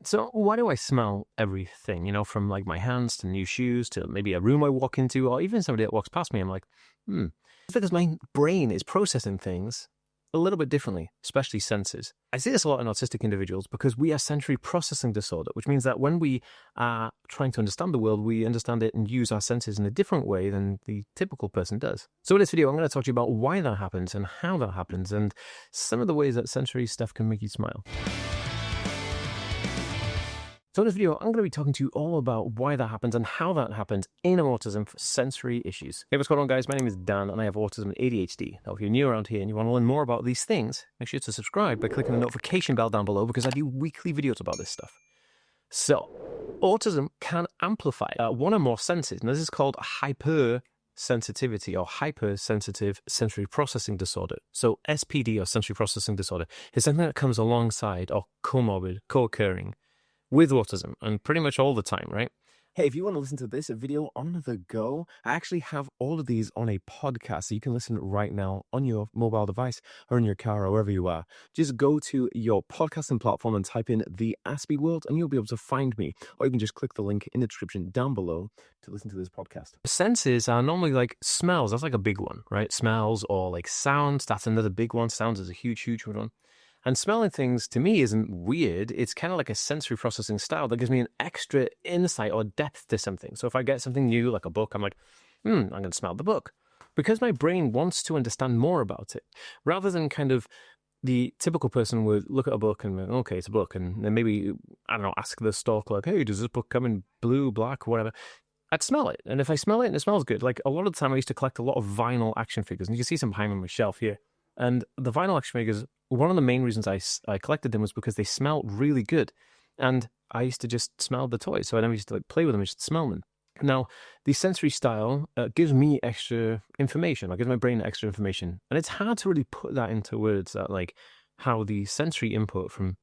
So why do I smell everything? From like my hands to new shoes to maybe a room I walk into, or even somebody that walks past me. I'm like, It's because my brain is processing things a little bit differently, especially senses. I see this a lot in autistic individuals because we have sensory processing disorder, which means that when we are trying to understand the world, we understand it and use our senses in a different way than the typical person does. So in this video, I'm going to talk to you about why that happens and how that happens and some of the ways that sensory stuff can make you smile. So in this video, I'm going to be talking to you all about why that happens and how that happens in autism for sensory issues. Hey, what's going on, guys? My name is Dan, and I have autism and ADHD. Now, if you're new around here and you want to learn more about these things, make sure to subscribe by clicking the notification bell down below because I do weekly videos about this stuff. So, autism can amplify one or more senses, and this is called hypersensitivity or hypersensitive sensory processing disorder. So SPD, or sensory processing disorder, is something that comes alongside or comorbid, co-occurring with autism, and pretty much all the time, right? Hey, if you want to listen to this video on the go, I actually have all of these on a podcast, so you can listen right now on your mobile device or in your car or wherever you are. Just go to your podcasting platform and type in The Aspie World, and you'll be able to find me. Or you can just click the link in the description down below to listen to this podcast. Senses are normally like smells. That's like a big one, right? Smells, or like sounds. That's another big one. Sounds is a huge one. And smelling things, to me, isn't weird. It's kind of like a sensory processing style that gives me an extra insight or depth to something. So if I get something new, like a book, I'm like, I'm going to smell the book. Because my brain wants to understand more about it. Rather than kind of the typical person would look at a book and, okay, it's a book. And then maybe, I don't know, ask the stalker, like, hey, does this book come in blue, black, whatever? I'd smell it. And if I smell it and it smells good, like a lot of the time I used to collect a lot of vinyl action figures. And you can see some behind me on my shelf here. And the vinyl action figures, one of the main reasons I collected them was because they smelled really good. And I used to just smell the toys. So I never used to like play with them, I just smell them. Now, the sensory style gives me extra information. It gives my brain extra information. And it's hard to really put that into words, that like how the sensory input from,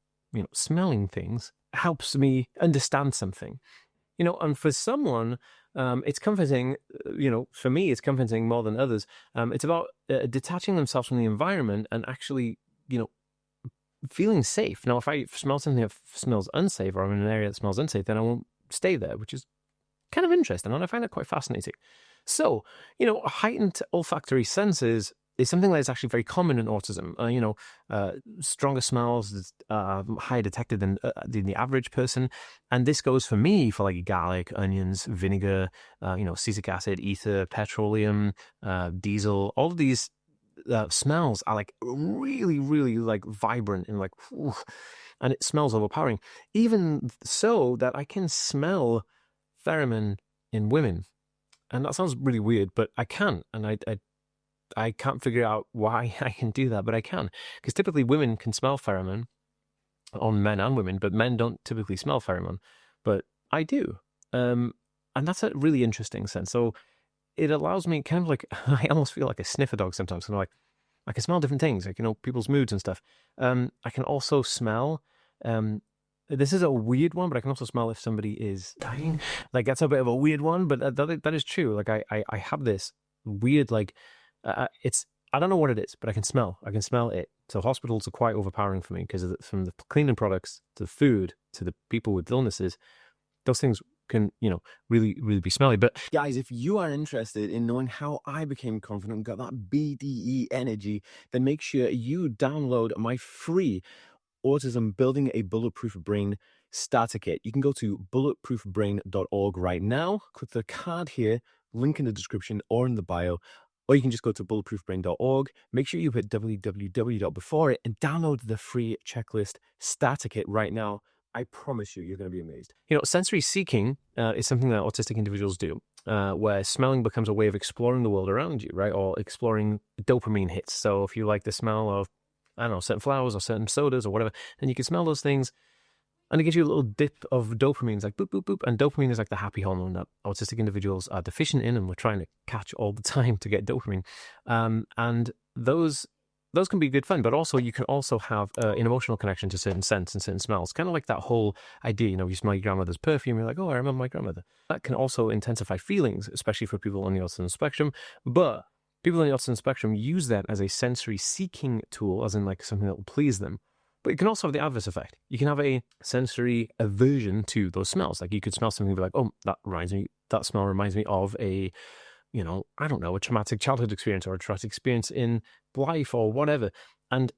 smelling things helps me understand something. And for someone, it's comforting, for me, it's comforting more than others. It's about detaching themselves from the environment and actually, feeling safe. Now, if I smell something that smells unsafe, or I'm in an area that smells unsafe, then I won't stay there, which is kind of interesting, and I find it quite fascinating. So, heightened olfactory senses is something that is actually very common in autism. Stronger smells are higher detected than the average person. And this goes for me for like garlic, onions, vinegar, acetic acid, ether, petroleum, diesel. All of these smells are like really, really like vibrant and like, and it smells overpowering. Even so that I can smell pheromone in women. And that sounds really weird, but I can. And I can't figure out why I can do that, but I can. Because typically women can smell pheromone on men and women, but men don't typically smell pheromone. But I do. And that's a really interesting sense. So it allows me kind of like, I almost feel like a sniffer dog sometimes. Like I can smell different things, like, people's moods and stuff. I can also smell, this is a weird one, but I can also smell if somebody is dying. Like that's a bit of a weird one, but that is true. Like I have this weird, like, I don't know what it is, but I can smell it. So hospitals are quite overpowering for me because from the cleaning products to the food to the people with illnesses, those things can, really, really be smelly. But Guys, if you are interested in knowing how I became confident and got that BDE energy, then make sure you download my free Autism Building a Bulletproof Brain starter kit. You can go to bulletproofbrain.org right now, click the card here, link in the description or in the bio. Or you can just go to bulletproofbrain.org. Make sure you hit www before it and download the free checklist starter kit right now. I promise you're going to be amazed. Sensory seeking is something that autistic individuals do, where smelling becomes a way of exploring the world around you, right? Or exploring dopamine hits. So if you like the smell of, I don't know, certain flowers or certain sodas or whatever, then you can smell those things. And it gives you a little dip of dopamine. It's like boop, boop, boop. And dopamine is like the happy hormone that autistic individuals are deficient in, and we're trying to catch all the time to get dopamine. And those can be good fun, but also you can also have an emotional connection to certain scents and certain smells. Kind of like that whole idea, you smell your grandmother's perfume, you're like, oh, I remember my grandmother. That can also intensify feelings, especially for people on the autism spectrum. But people on the autism spectrum use that as a sensory seeking tool, as in like something that will please them. But it can also have the adverse effect. You can have a sensory aversion to those smells. Like you could smell something and be like, oh, that smell reminds me of a, I don't know, a traumatic childhood experience or a traumatic experience in life or whatever. And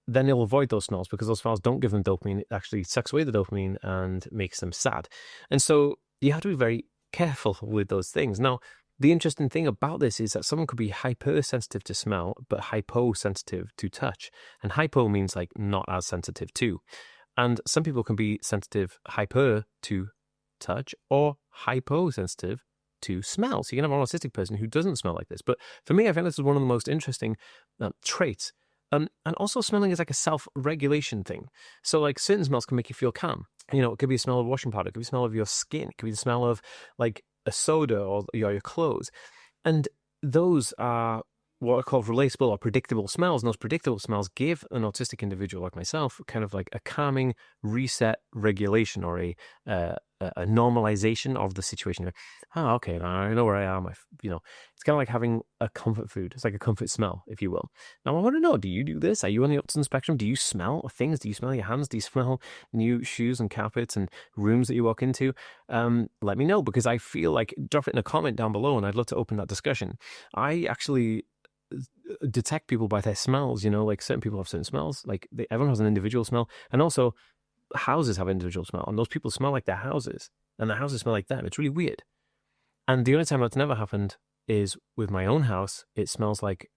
then they'll avoid those smells because those smells don't give them dopamine. It actually sucks away the dopamine and makes them sad. And so you have to be very careful with those things. Now, the interesting thing about this is that someone could be hypersensitive to smell, but hyposensitive to touch. And hypo means like not as sensitive to. And some people can be hyper to touch or hyposensitive to smell. So you can have an autistic person who doesn't smell like this. But for me, I find this is one of the most interesting traits. And also smelling is like a self-regulation thing. So like certain smells can make you feel calm. It could be a smell of washing powder. It could be a smell of your skin. It could be the smell of like a soda or your clothes. And those are what are called relatable or predictable smells. And those predictable smells give an autistic individual like myself kind of like a calming reset regulation or a normalization of the situation. Like, oh, okay, I know where I am. It's kind of like having a comfort food. It's like a comfort smell, if you will. Now, I want to know, do you do this? Are you on the autism spectrum? Do you smell things? Do you smell your hands? Do you smell new shoes and carpets and rooms that you walk into? Let me know, because I feel like, drop it in a comment down below and I'd love to open that discussion. I actually detect people by their smells, like certain people have certain smells, like everyone has an individual smell, and also houses have individual smell, and those people smell like their houses, and the houses smell like them. It's really weird. And the only time that's never happened is with my own house. It smells like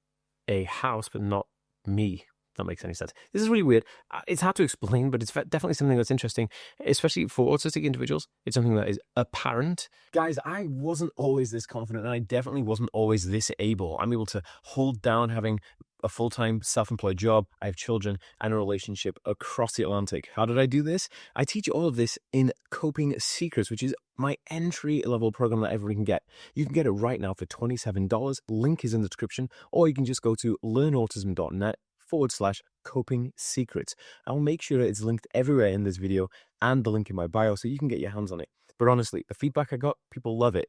a house, but not me. If that makes any sense. This is really weird. It's hard to explain, but it's definitely something that's interesting, especially for autistic individuals. It's something that is apparent. Guys, I wasn't always this confident, and I definitely wasn't always this able. I'm able to hold down having a full-time self-employed job. I have children and a relationship across the Atlantic. How did I do this? I teach all of this in Coping Secrets, which is my entry-level program that everyone can get. You can get it right now for $27. Link is in the description, or you can just go to learnautism.net/coping secrets. I'll make sure it's linked everywhere in this video and the link in my bio so you can get your hands on it. But honestly, the feedback I got, people love it.